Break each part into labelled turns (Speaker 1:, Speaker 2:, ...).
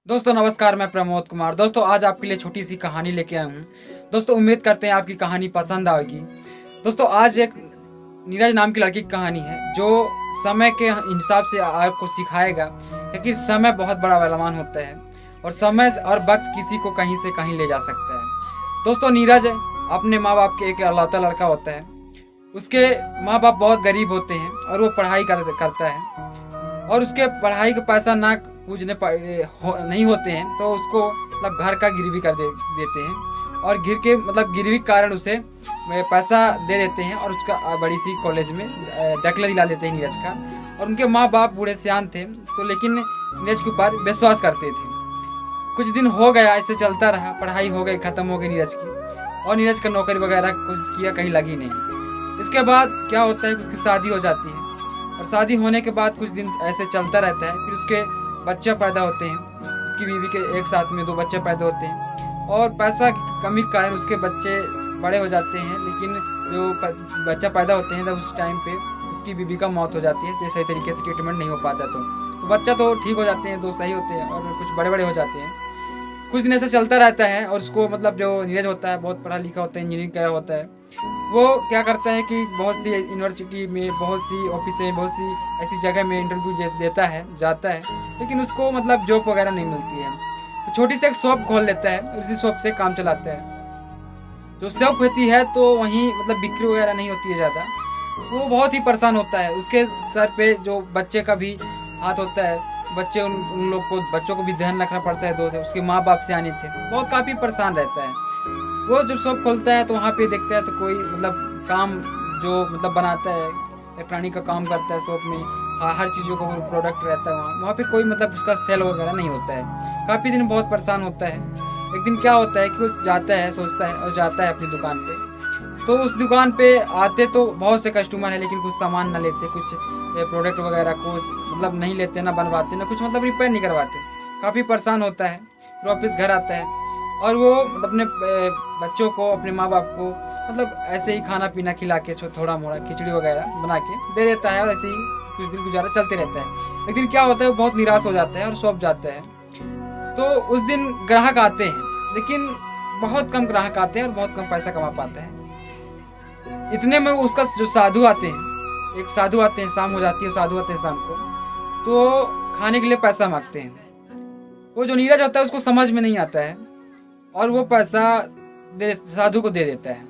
Speaker 1: दोस्तों नमस्कार, मैं प्रमोद कुमार। दोस्तों आज आपके लिए छोटी सी कहानी लेके आया हूँ। दोस्तों उम्मीद करते हैं आपकी कहानी पसंद आएगी। दोस्तों आज एक नीरज नाम की लड़की की कहानी है जो समय के हिसाब से आपको सिखाएगा कि समय बहुत बड़ा बलवान होता है और समय और वक्त किसी को कहीं से कहीं ले जा सकता है। दोस्तों नीरज अपने माँ बाप के एक इकलौता लड़का होता है। उसके माँ बाप बहुत गरीब होते हैं और वो पढ़ाई करता है और उसके पढ़ाई का पैसा ना पूजने नहीं होते हैं तो उसको मतलब घर का गिरवी कर देते हैं और गिरवी के कारण उसे पैसा दे देते हैं और उसका बड़ी सी कॉलेज में दाखिला दिला देते हैं नीरज का। और उनके माँ बाप बूढ़े सियान थे तो लेकिन नीरज के ऊपर विश्वास करते थे। कुछ दिन हो गया, ऐसे चलता रहा, पढ़ाई हो गई, ख़त्म हो गई नीरज की और नीरज का नौकरी वगैरह कोशिश किया, कहीं लगी नहीं। इसके बाद क्या होता है कि उसकी शादी हो जाती है और शादी होने के बाद कुछ दिन ऐसे चलता रहता है। फिर उसके बच्चे पैदा होते हैं, उसकी बीवी के एक साथ में 2 बच्चे पैदा होते हैं और पैसा की कमी के कारण उसके बच्चे बड़े हो जाते हैं। लेकिन जो बच्चा पैदा होते हैं तब उस टाइम पे उसकी बीवी का मौत हो जाती है, तो सही तरीके से ट्रीटमेंट नहीं हो पाता। तो बच्चा तो ठीक हो जाते हैं, 2 सही होते हैं और कुछ बड़े बड़े हो जाते हैं। कुछ दिन ऐसे चलता रहता है और उसको मतलब जो नीरज होता है बहुत पढ़ा लिखा होता है, इंजीनियरिंग किया होता है। वो क्या करता है कि बहुत सी यूनिवर्सिटी में, बहुत सी ऑफिस में, बहुत सी ऐसी जगह में इंटरव्यू देता है, जाता है, लेकिन उसको मतलब जॉब वगैरह नहीं मिलती है। तो छोटी सी एक शॉप खोल लेता है और उसी शॉप से काम चलाता है। जो शॉप होती है तो वहीं मतलब बिक्री वगैरह नहीं होती है ज़्यादा। वो बहुत ही परेशान होता है। उसके सर पे जो बच्चे का भी हाथ होता है, बच्चे उन लोग को, बच्चों को भी ध्यान रखना पड़ता है। 2 थे उसके माँ बाप से आने थे, बहुत काफ़ी परेशान रहता है। वो जब शॉप खोलता है तो वहाँ पे देखता है तो कोई मतलब काम जो मतलब बनाता है, इलेक्ट्रॉनिक का काम करता है शॉप में, हर चीज़ों का प्रोडक्ट रहता है वहाँ पे कोई मतलब उसका सेल वगैरह नहीं होता है। काफ़ी दिन बहुत परेशान होता है। एक दिन क्या होता है कि वो जाता है, सोचता है और जाता है अपनी दुकान पे। तो उस दुकान पे आते तो बहुत से कस्टमर हैं लेकिन कुछ सामान ना लेते, कुछ प्रोडक्ट वगैरह को मतलब नहीं लेते, ना बनवाते, ना कुछ मतलब रिपेयर नहीं करवाते। काफ़ी परेशान होता है। फिर वापस घर आता है और वो अपने बच्चों को, अपने माँ बाप को मतलब ऐसे ही खाना पीना खिला के, थोड़ा मोड़ा खिचड़ी वगैरह बना के दे देता है और ऐसे ही कुछ दिन गुजारा चलते रहता है। एक दिन क्या होता है, वो बहुत निराश हो जाता है और शॉप जाता है। तो उस दिन ग्राहक आते हैं लेकिन बहुत कम ग्राहक आते हैं और बहुत कम पैसा कमा पाता है। इतने में उसका जो साधु आते हैं, एक साधु आते हैं, शाम हो जाती है, साधु आते हैं शाम को, तो खाने के लिए पैसा मांगते हैं। वो जो नीरज होता है उसको समझ में नहीं आता है और वो पैसा साधु को दे देता है।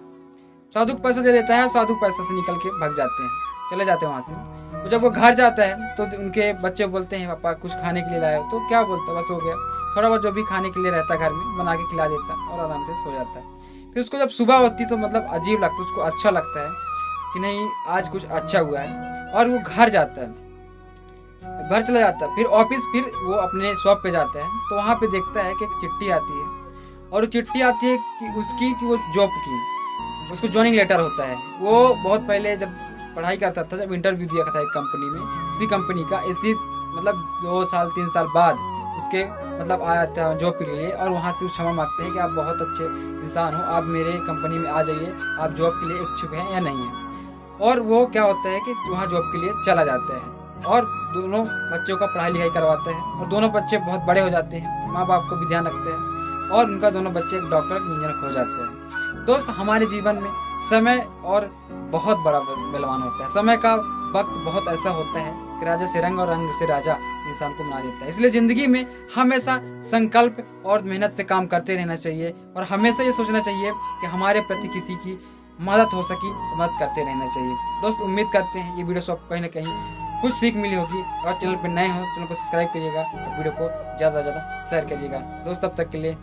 Speaker 1: साधु को पैसा दे देता है, साधु पैसा से निकल के भाग जाते हैं, चले जाते हैं वहाँ से। तो जब वो घर जाता है तो उनके बच्चे बोलते हैं, पापा कुछ खाने के लिए लाए हो? तो क्या बोलता है, बस हो गया, थोड़ा बहुत जो भी खाने के लिए रहता है घर में बना के खिला देता है और आराम से सो जाता है। फिर उसको जब सुबह होती तो मतलब अजीब लगता है, उसको अच्छा लगता है कि नहीं आज कुछ अच्छा हुआ है और वो घर जाता है, घर चला जाता है। फिर ऑफिस, फिर वो अपने शॉप पे जाता है तो वहाँ पे देखता है कि एक चिट्ठी आती है और वो चिट्ठी आती है कि उसकी कि वो जॉब की, उसको जॉइनिंग लेटर होता है। वो बहुत पहले जब पढ़ाई करता था, जब इंटरव्यू दिया था एक कंपनी में, उसी कंपनी का इसी मतलब 2 साल 3 साल बाद उसके मतलब आया था जॉब के लिए और वहाँ से क्षमा मांगते हैं कि आप बहुत अच्छे इंसान हो, आप मेरे कंपनी में आ जाइए, आप जॉब के लिए इच्छुक हैं या नहीं हैं। और वो क्या होता है कि वहाँ जॉब के लिए चला जाता है और दोनों बच्चों का पढ़ाई लिखाई करवाता है और दोनों बच्चे बहुत बड़े हो जाते हैं, माँ बाप को भी ध्यान रखते हैं और उनका दोनों बच्चे एक डॉक्टर, इंजीनियर हो जाते हैं। दोस्त हमारे जीवन में समय और बहुत बड़ा बलवान होता है। समय का वक्त बहुत ऐसा होता है कि राजा से रंग और रंग से राजा इंसान को बना देता है। इसलिए ज़िंदगी में हमेशा संकल्प और मेहनत से काम करते रहना चाहिए और हमेशा ये सोचना चाहिए कि हमारे प्रति किसी की मदद हो सकी तो मदद करते रहना चाहिए। दोस्त उम्मीद करते हैं ये वीडियो से आपको कहीं ना कहीं कुछ सीख मिली होगी और चैनल पर नए हो चैनल को सब्सक्राइब करिएगा और वीडियो को ज़्यादा से ज़्यादा शेयर करिएगा। दोस्त तब तक के लिए